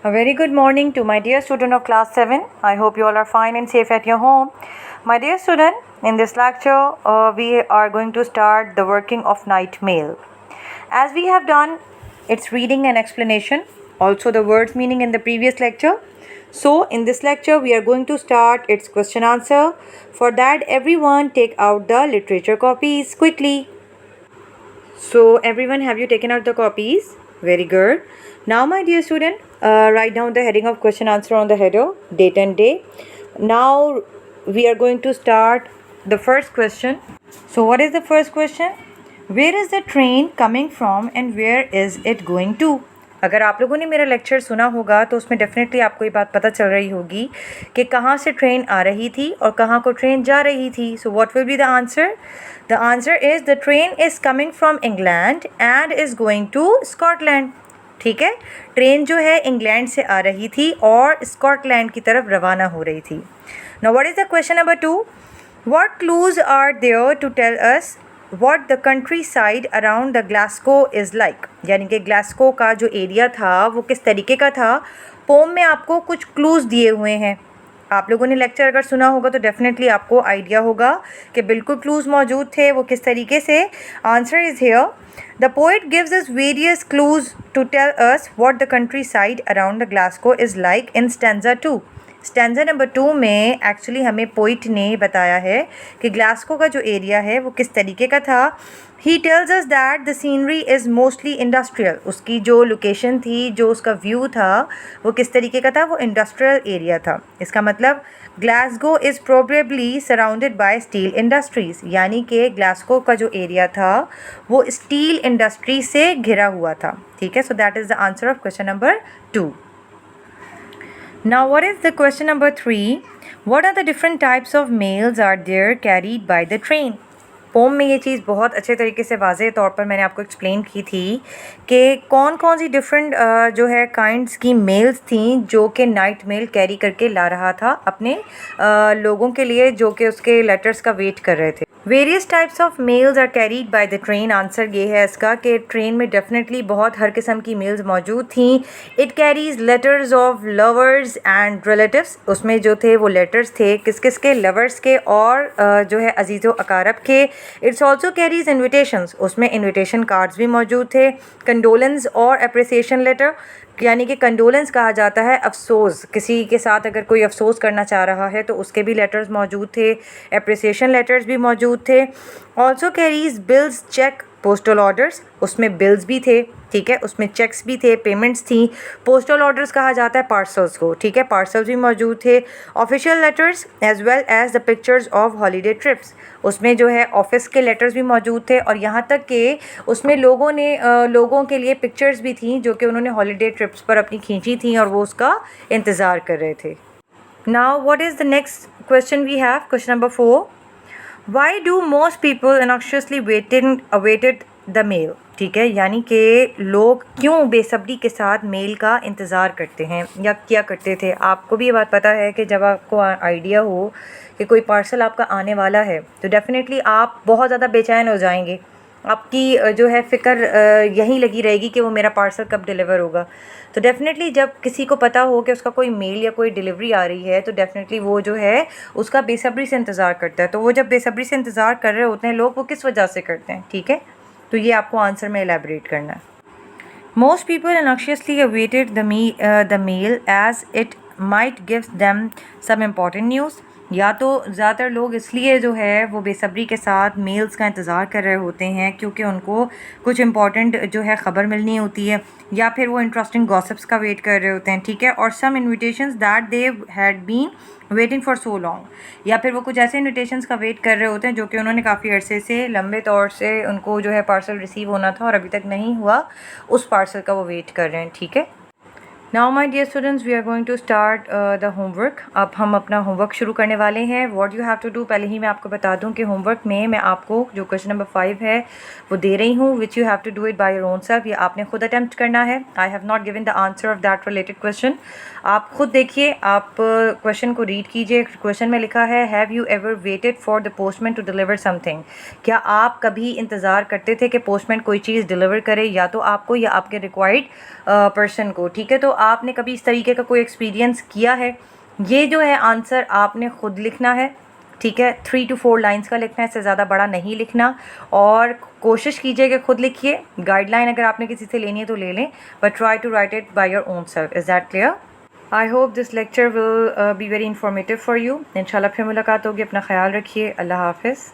A very good morning to my dear student of class 7. I hope you all are fine and safe at your home. My dear student, in this lecture, we are going to start the working of night mail. As we have done its reading and explanation, also the words meaning in the previous lecture. So, in this lecture, we are going to start its question answer. For that, everyone take out the literature copies quickly. So, everyone, have you taken out the copies? Very good. Now, my dear student, write down the heading of question answer on the header, date and day. Now, we are going to start the first question. So, what is the first question? Where is the train coming from and where is it going to? अगर आप लोगों ने मेरा lecture सुना होगा तो उसमें definitely आपको ये बात पता चल रही होगी कि कहाँ से ट्रेन आ रही थी और कहाँ को ट्रेन जा रही थी. So what will be the answer? The answer is the train is coming from England and is going to Scotland. ठीक है, ट्रेन जो है इंग्लैंड से आ रही थी और स्कॉटलैंड की तरफ रवाना हो रही थी. Now what is the question number 2? What clues are there to tell us what the countryside around the Glasgow is like. यानी कि ग्लास्को का जो एरिया था वो किस तरीके का था. पोम में आपको कुछ क्लूज़ दिए हुए हैं. आप लोगों ने लेक्चर अगर सुना होगा तो डेफिनेटली आपको आइडिया होगा कि बिल्कुल क्लूज़ मौजूद थे. वो किस तरीके से? Answer is here. The poet gives us various clues to tell us what the countryside around the Glasgow is like in stanza 2. Stanza number 2 में एक्चुअली हमें पोइट ने बताया है कि ग्लास्को का जो एरिया है वो किस तरीके का था. He tells us that the scenery is mostly industrial. उसकी जो लोकेशन थी, जो उसका व्यू था वो किस तरीके का था? वो इंडस्ट्रियल एरिया था. इसका मतलब Glasgow is probably surrounded by steel industries. यानी कि ग्लासगो का जो एरिया था वो स्टील इंडस्ट्री से घिरा हुआ था. ठीक है, so that is the answer of question number 2. Now, what is the question number 3? What are the different types of mails are there carried by the train? Poem में ये चीज़ बहुत अच्छे तरीके से वाज़ेह तौर पर मैंने आपको एक्सप्लेन की थी कि कौन कौन सी डिफरेंट जो है काइंड्स की मेल्स थी जो कि नाइट मेल कैरी करके ला रहा था अपने लोगों के लिए जो कि उसके लेटर्स का वेट कर रहे थे. Various types of mails are carried by the train. Answer ये है इसका कि ट्रेन में डेफिनेटली बहुत हर किस्म की मेल्स मौजूद थी. It carries letters of lovers and relatives. उसमें जो थे वो लेटर्स थे किस किस के? लवर्स के और जो है अजीज़ो अकारब के. It's also carries invitations. उसमें इन्विटेशन कार्ड्स भी मौजूद थे. कंडोलेंस और अप्रिसिएशन लेटर, यानी कि कंडोलेंस कहा जाता है अफसोस. किसी के साथ अगर कोई अफसोस करना चाह रहा है तो उसके भी लेटर्स मौजूद थे. अप्रिसिएशन लेटर्स भी मौजूद थे. Also carries bills, cheque, postal orders. उसमें बिल्स भी थे. ठीक है, उसमें चेक्स भी थे, पेमेंट्स थी. पोस्टल ऑर्डर्स कहा जाता है पार्सल्स को. ठीक है, पार्सल्स भी मौजूद थे. Official letters as well as the pictures of holiday trips. उसमें जो है ऑफिस के लेटर्स भी मौजूद थे और यहाँ तक कि उसमें लोगों के लिए पिक्चर्स भी थी जो कि उन्होंने हॉलीडे ट्रिप्स पर अपनी खींची थी और वो उसका इंतज़ार कर रहे थे. Now what is the next question we have? Question number 4. Why do most people anxiously awaited the mail. ठीक है, यानी कि लोग क्यों बेसब्री के साथ मेल का इंतज़ार करते हैं या क्या करते थे. आपको भी ये बात पता है कि जब आपको आइडिया हो कि कोई पार्सल आपका आने वाला है तो डेफिनेटली आप बहुत ज़्यादा बेचैन हो जाएंगे. आपकी जो है फ़िक्र यहीं लगी रहेगी कि वो मेरा पार्सल कब डिलीवर होगा. तो डेफिनेटली जब किसी को पता हो कि उसका कोई मेल या कोई डिलीवरी आ रही है तो डेफिनेटली वो जो है उसका बेसब्री से इंतज़ार करता है. तो वो जब बेसब्री से इंतज़ार कर रहे होते हैं लोग, वो किस वजह से करते हैं? ठीक है, तो ये आपको आंसर में एलैबोरेट करना है. Most people anxiously awaited the mail as it might gives them some important news. या तो ज़्यादातर लोग इसलिए जो है वो बेसब्री के साथ मेल्स का इंतज़ार कर रहे होते हैं क्योंकि उनको कुछ इंपॉर्टेंट जो है ख़बर मिलनी होती है या फिर वो इंटरेस्टिंग गॉसिप्स का वेट कर रहे होते हैं. ठीक है, और some invitations that they had been waiting for so long. या फिर वो कुछ ऐसे इन्विटेशंस का वेट कर रहे होते हैं जो कि उन्होंने काफ़ी अरसे से लंबे तौर से उनको जो है पार्सल रिसीव होना था और अभी तक नहीं हुआ, उस पार्सल का वो वेट कर रहे हैं. ठीक है. Now my dear students, we are going to start the homework. अब हम अपना होमवर्क शुरू करने वाले हैं. What you have to do, पहले ही मैं आपको बता दूं कि होमवर्क में मैं आपको जो क्वेश्चन नंबर 5 है वो दे रही हूँ, which you have to do it by your own self. ये आपने खुद अटैम्प्ट करना है. I have not given the answer of that related question. आप खुद देखिए, आप क्वेश्चन को रीड कीजिए. क्वेश्चन में लिखा है, have you ever waited for the postman to deliver something. क्या आप कभी इंतज़ार करते थे कि पोस्टमैन कोई चीज़ डिलीवर करे, या तो आपको या आपके रिक्वायर्ड पर्सन को. ठीक है, तो आपने कभी इस तरीके का कोई एक्सपीरियंस किया है? ये जो है आंसर आपने ख़ुद लिखना है, ठीक है। 3 to 4 लाइंस का लिखना है, इससे ज़्यादा बड़ा नहीं लिखना। और कोशिश कीजिए कि खुद लिखिए। गाइडलाइन अगर आपने किसी से लेनी है तो ले लें, but try to write it by your own self. Is that clear? I hope this lecture will be very informative for you. इंशाल्लाह फिर मुलाकात होगी। अपना ख्याल रखिए। अल्लाह हाफिज़।